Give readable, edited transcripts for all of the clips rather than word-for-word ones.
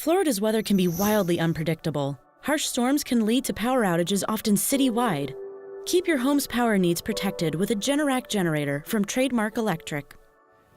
Florida's weather can be wildly unpredictable. Harsh storms can lead to power outages, often citywide. Keep your home's power needs protected with a Generac generator from Trademark Electric.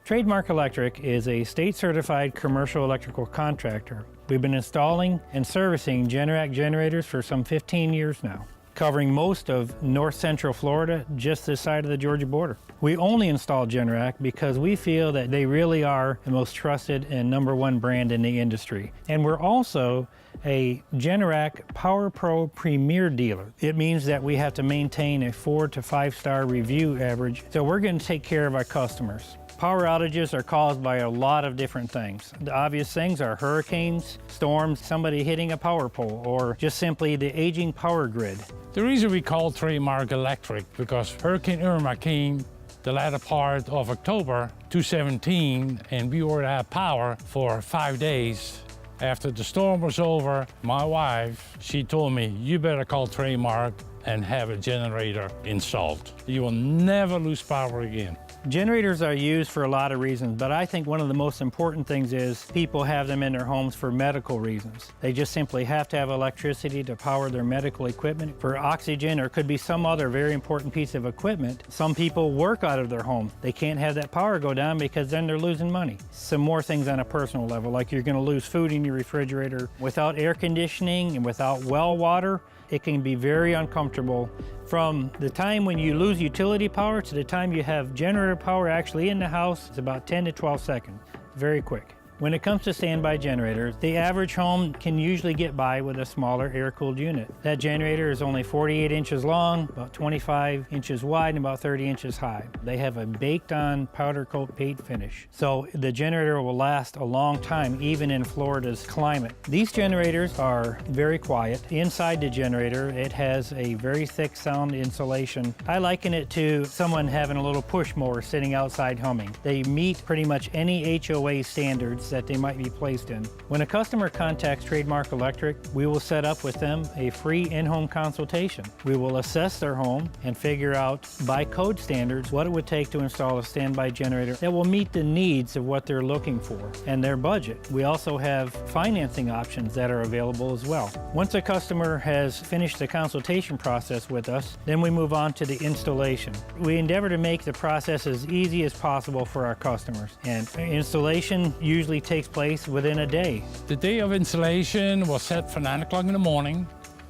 Trademark Electric is a state-certified commercial electrical contractor. We've been installing and servicing Generac generators for some 15 years now, covering most of north central Florida, just this side of the Georgia border. We only install Generac because we feel that they really are the most trusted and #1 brand in the industry. And we're also a Generac Power Pro Premier dealer. It means that we have to maintain a 4 to 5 star review average, so we're going to take care of our customers. Power outages are caused by a lot of different things. The obvious things are hurricanes, storms, somebody hitting a power pole, or just simply the aging power grid. The reason we call Trademark Electric because Hurricane Irma came the latter part of October 2017, and we were out of power for 5 days. After the storm was over, my wife, she told me, you better call Trademark and have a generator installed. You will never lose power again. Generators are used for a lot of reasons, but I think one of the most important things is people have them in their homes for medical reasons. They just simply have to have electricity to power their medical equipment for oxygen, or could be some other very important piece of equipment. Some people work out of their home. They can't have that power go down because then they're losing money. Some more things on a personal level, like you're going to lose food in your refrigerator. Without air conditioning and without well water, it can be very uncomfortable. From the time when you lose utility power to the time you have generator power actually in the house, it's about 10 to 12 seconds, very quick. When it comes to standby generators, the average home can usually get by with a smaller air-cooled unit. That generator is only 48 inches long, about 25 inches wide, and about 30 inches high. They have a baked-on powder coat paint finish, so the generator will last a long time, even in Florida's climate. These generators are very quiet. Inside the generator, it has a very thick sound insulation. I liken it to someone having a little push mower sitting outside humming. They meet pretty much any HOA standards that they might be placed in. When a customer contacts Trademark Electric, we will set up with them a free in-home consultation. We will assess their home and figure out by code standards what it would take to install a standby generator that will meet the needs of what they're looking for and their budget. We also have financing options that are available as well. Once a customer has finished the consultation process with us, then we move on to the installation. We endeavor to make the process as easy as possible for our customers, and installation usually takes place within a day. The day of installation was set for 9 o'clock in the morning.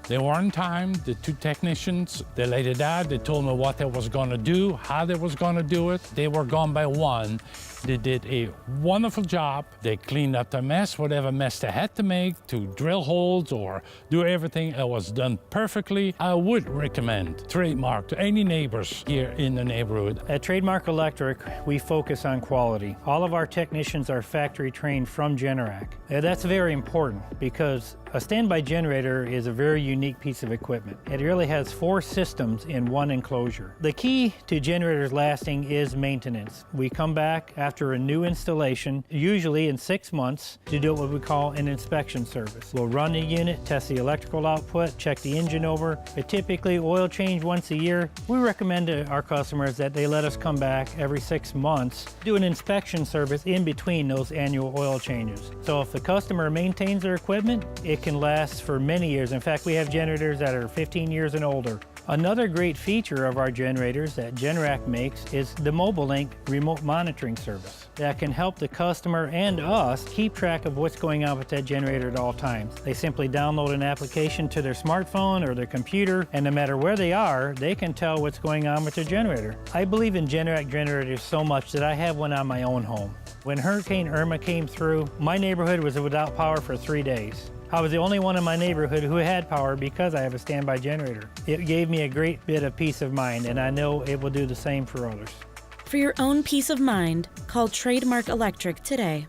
They were on time, the 2 technicians. They laid it out, they told me what they was gonna do, how they was gonna do it. They were gone by 1. They did a wonderful job. They cleaned up the mess, whatever mess they had to make, to drill holes or do everything. It was done perfectly. I would recommend Trademark to any neighbors here in the neighborhood. At Trademark Electric, we focus on quality. All of our technicians are factory trained from Generac. That's very important because a standby generator is a very unique piece of equipment. It really has 4 systems in one enclosure. The key to generators lasting is maintenance. We come back after a new installation, usually in 6 months, to do what we call an inspection service. We'll run the unit, test the electrical output, check the engine over. It typically oil change once a year. We recommend to our customers that they let us come back every 6 months, do an inspection service in between those annual oil changes. So if the customer maintains their equipment, it can last for many years. In fact, we have generators that are 15 years and older. Another great feature of our generators that Generac makes is the Mobile Link remote monitoring service that can help the customer and us keep track of what's going on with that generator at all times. They simply download an application to their smartphone or their computer, and no matter where they are, they can tell what's going on with their generator. I believe in Generac generators so much that I have one on my own home. When Hurricane Irma came through, my neighborhood was without power for 3 days. I was the only one in my neighborhood who had power because I have a standby generator. It gave me a great bit of peace of mind, and I know it will do the same for others. For your own peace of mind, call Trademark Electric today.